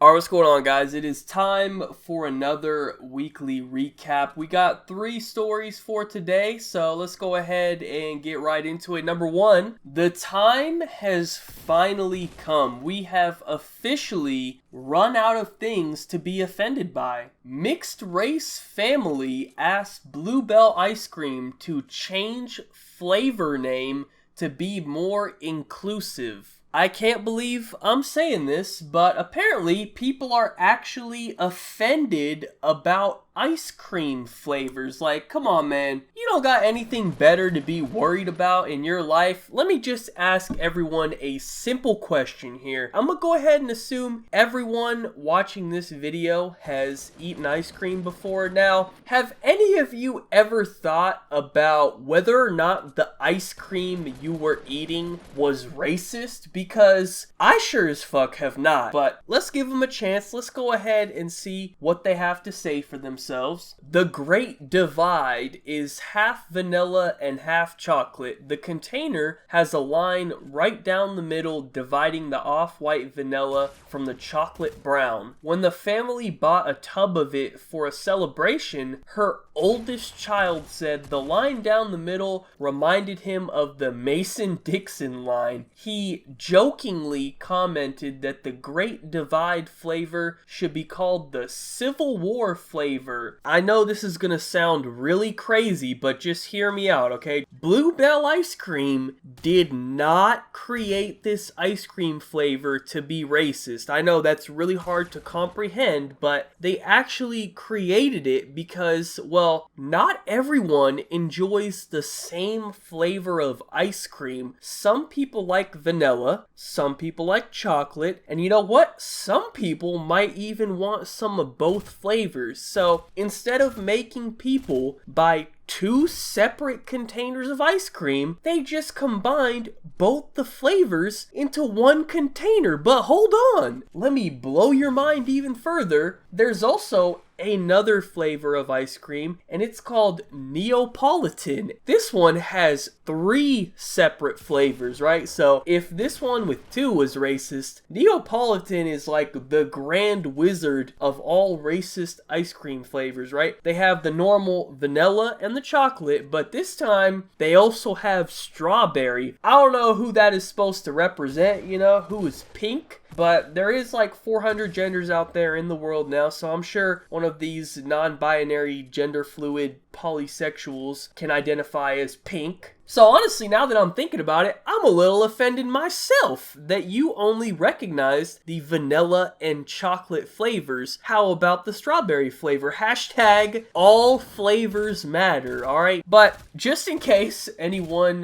Alright, what's going on, guys? It is time for another weekly recap. We got 3 stories for today, so let's go ahead and get right into it. Number 1, the time has finally come. We have officially run out of things to be offended by. Mixed race family asked Bluebell ice cream to change flavor name to be more inclusive. I can't believe I'm saying this, but apparently people are actually offended about ice cream flavors. Like, come on, man. You don't got anything better to be worried about in your life? Let me just ask everyone a simple question here. I'm gonna go ahead and assume everyone watching this video has eaten ice cream before. Now, have any of you ever thought about whether or not the ice cream you were eating was racist? Because I sure as fuck have not. But let's give them a chance. Let's go ahead and see what they have to say for themselves. The Great Divide is half vanilla and half chocolate. The container has a line right down the middle dividing the off-white vanilla from the chocolate brown. When the family bought a tub of it for a celebration, her oldest child said the line down the middle reminded him of the Mason-Dixon line. He jokingly commented that the Great Divide flavor should be called the Civil War flavor. I know this is gonna sound really crazy, but just hear me out, okay? Bluebell ice cream did not create this ice cream flavor to be racist. I know that's really hard to comprehend, but they actually created it because, well, not everyone enjoys the same flavor of ice cream. Some people like vanilla, some people like chocolate, and you know what? Some people might even want some of both flavors. So instead of making people buy 2 separate containers of ice cream, they just combined both the flavors into one container. But hold on, let me blow your mind even further. There's also another flavor of ice cream, and it's called Neapolitan. This one has 3 separate flavors, right? So if this one with 2 was racist, Neapolitan is like the grand wizard of all racist ice cream flavors, right? They have the normal vanilla and the chocolate, but this time they also have strawberry. I don't know who that is supposed to represent, you know, who is pink. But there is like 400 genders out there in the world now, so I'm sure one of these non-binary, gender-fluid polysexuals can identify as pink. So honestly, now that I'm thinking about it, I'm a little offended myself that you only recognized the vanilla and chocolate flavors. How about the strawberry flavor? Hashtag all flavors matter, alright? But just in case anyone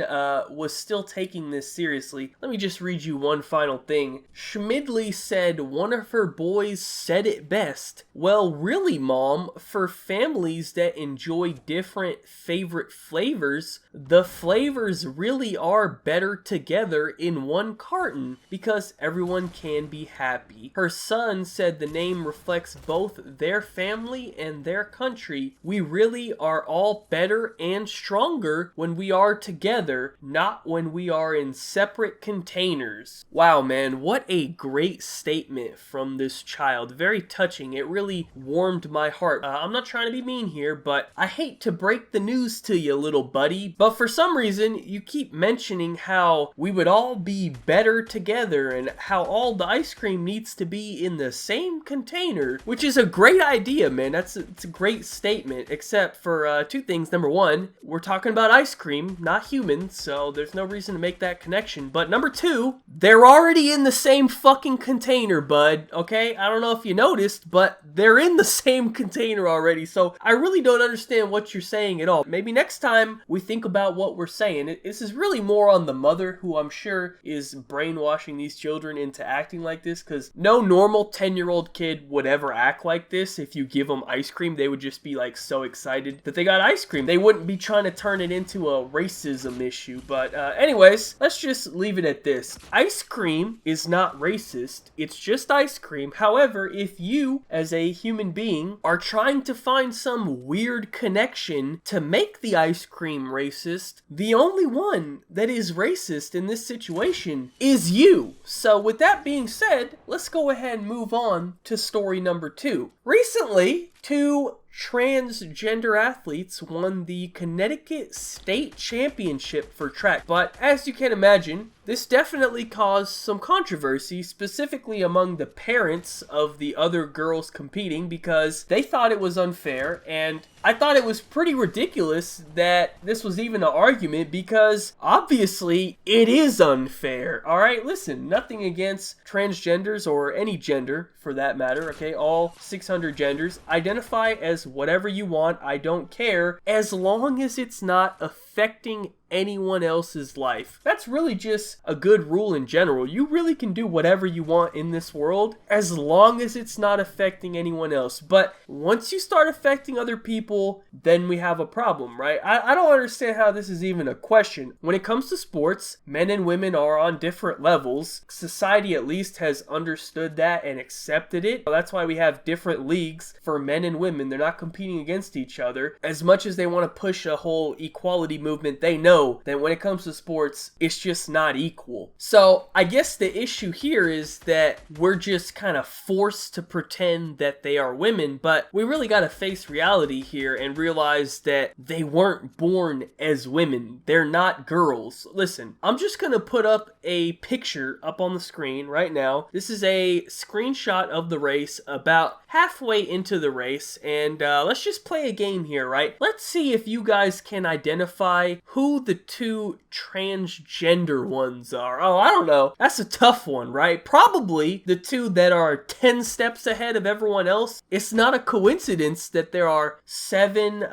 was still taking this seriously, let me just read you one final thing. Schmidley said one of her boys said it best. Well, really, Mom, for families that enjoy different favorite flavors, the flavors really are better together in one carton because everyone can be happy. Her son said the name reflects both their family and their country. We really are all better and stronger when we are together, not when we are in separate containers. Wow, man, what a great statement from this child. Very touching. It really warmed my heart. I'm not trying to be mean here, but I hate to break the news to you, little buddy, but for some reason you keep mentioning how we would all be better together and how all the ice cream needs to be in the same container, which is a great idea, man. It's a great statement, except for 2 things. Number 1, we're talking about ice cream, not humans, so there's no reason to make that connection. But number 2, they're already in the same fucking container, bud, okay? I don't know if you noticed, but they're in the same container already, so I really don't understand what you're saying at all. Maybe next time we think about what we're saying. This is really more on the mother, who I'm sure is brainwashing these children into acting like this, because no normal 10-year-old kid would ever act like this. If you give them ice cream, they would just be like so excited that they got ice cream. They wouldn't be trying to turn it into a racism issue. But anyways, let's just leave it at this. Ice cream is not racist. It's just ice cream. However, if you, as a human being, are trying to find some weird connection connection to make the ice cream racist, the only one that is racist in this situation is you. So with that being said, let's go ahead and move on to story number 2. Recently, 2 transgender athletes won the Connecticut State Championship for track. But as you can imagine, this definitely caused some controversy, specifically among the parents of the other girls competing, because they thought it was unfair, and I thought it was pretty ridiculous that this was even an argument, because obviously it is unfair. Alright, listen, nothing against transgenders or any gender for that matter, okay? All 600 genders. Identify as whatever you want, I don't care, as long as it's not affecting anyone else's life. That's really just a good rule in general. You really can do whatever you want in this world as long as it's not affecting anyone else. But once you start affecting other people, then we have a problem, right? I don't understand how this is even a question. When it comes to sports, men and women are on different levels. Society at least has understood that and accepted it. That's why we have different leagues for men and women. They're not competing against each other. As much as they want to push a whole equality movement, they know that when it comes to sports, it's just not equal. So I guess the issue here is that we're just kind of forced to pretend that they are women, but we really got to face reality here and realize that they weren't born as women. They're not girls. Listen, I'm just going to put up a picture up on the screen right now. This is a screenshot of the race about halfway into the race, and let's just play a game here, right? Let's see if you guys can identify who the 2 transgender ones are. Oh, I don't know. That's a tough one, right? Probably the 2 that are 10 steps ahead of everyone else. It's not a coincidence that there are 7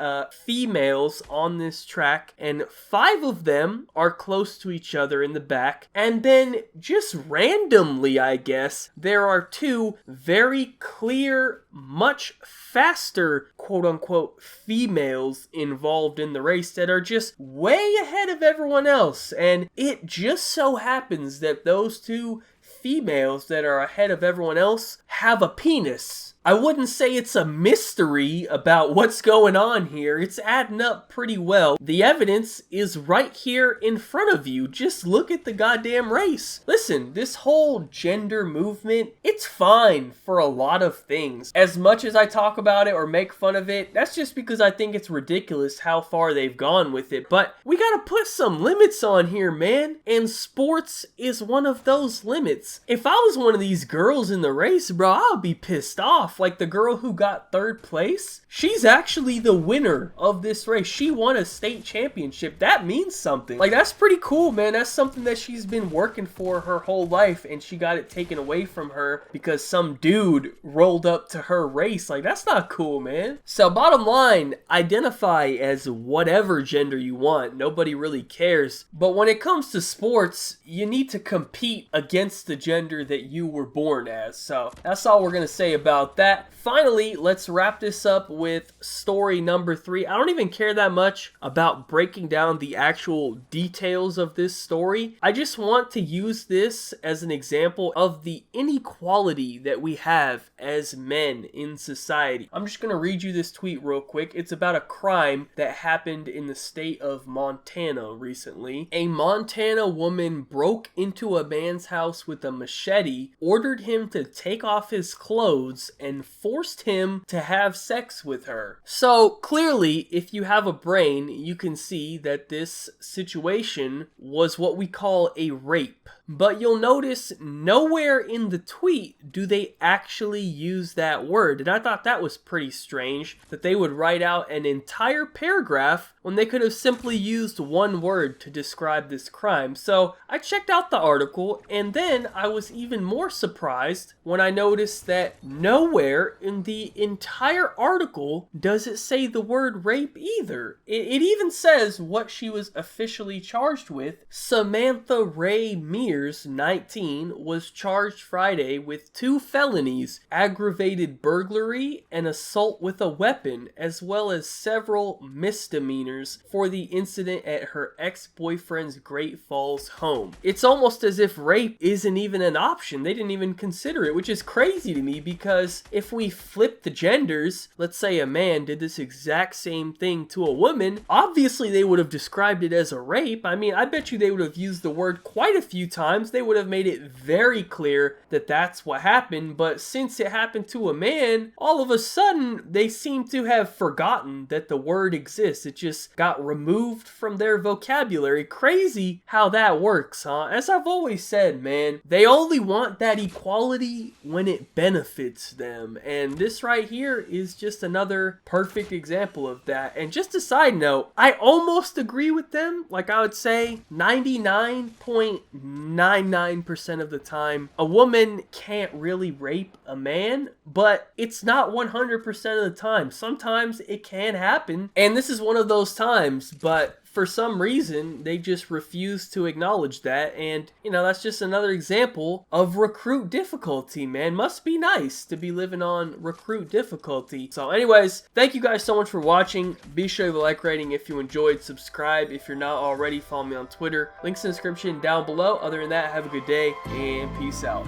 females on this track, and 5 of them are close to each other in the back. And then just randomly, I guess, there are 2 very clear, much faster, quote-unquote, females involved in the race that are just way ahead of everyone else. And it just so happens that those 2 females that are ahead of everyone else have a penis. I wouldn't say it's a mystery about what's going on here. It's adding up pretty well. The evidence is right here in front of you. Just look at the goddamn race. Listen, this whole gender movement, it's fine for a lot of things. As much as I talk about it or make fun of it, that's just because I think it's ridiculous how far they've gone with it. But we gotta put some limits on here, man. And sports is one of those limits. If I was one of these girls in the race, bro, I would be pissed off. Like the girl who got 3rd place, she's actually the winner of this race. She won a state championship. That means something. Like, that's pretty cool, man. That's something that she's been working for her whole life, and she got it taken away from her because some dude rolled up to her race. Like, that's not cool, man. So bottom line, identify as whatever gender you want. Nobody really cares. But when it comes to sports, you need to compete against the gender that you were born as. So that's all we're gonna say about that. Finally, let's wrap this up with story number 3. I don't even care that much about breaking down the actual details of this story. I just want to use this as an example of the inequality that we have as men in society. I'm just going to read you this tweet real quick. It's about a crime that happened in the state of Montana recently. A Montana woman broke into a man's house with a machete, ordered him to take off his clothes, and forced him to have sex with her. So clearly, if you have a brain, you can see that this situation was what we call a rape. But you'll notice nowhere in the tweet do they actually use that word. And I thought that was pretty strange, that they would write out an entire paragraph when they could have simply used one word to describe this crime. So I checked out the article, and then I was even more surprised when I noticed that nowhere in the entire article does it say the word rape either. It even says what she was officially charged with. Samantha Ray Mears, 19, was charged Friday with 2 felonies, aggravated burglary and assault with a weapon, as well as several misdemeanors misdemeanors for the incident at her ex-boyfriend's Great Falls home. It's almost as if rape isn't even an option. They didn't even consider it, which is crazy to me, because if we flip the genders, let's say a man did this exact same thing to a woman, obviously they would have described it as a rape. I mean, I bet you they would have used the word quite a few times. They would have made it very clear that that's what happened, but since it happened to a man, all of a sudden they seem to have forgotten that the word exists. It just got removed from their vocabulary. Crazy how that works, huh? As I've always said, man, they only want that equality when it benefits them, and this right here is just another perfect example of that. And just a side note, I almost agree with them. Like, I would say 99.99% of the time, a woman can't really rape a man, but it's not 100% of the time. Sometimes it can happen, and this is one of those times, but for some reason, they just refuse to acknowledge that. And, you know, that's just another example of recruit difficulty, man. Must be nice to be living on recruit difficulty. So anyways, thank you guys so much for watching. Be sure to leave a like rating if you enjoyed. Subscribe if you're not already. Follow me on Twitter. Links in the description down below. Other than that, have a good day and peace out.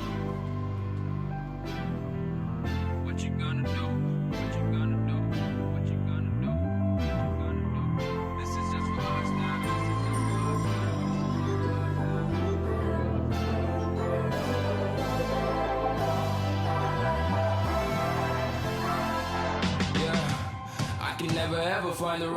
What you gonna do? What you gonna do? What you gonna do? What you gonna do? This is just for us now. Yeah, I can never ever find the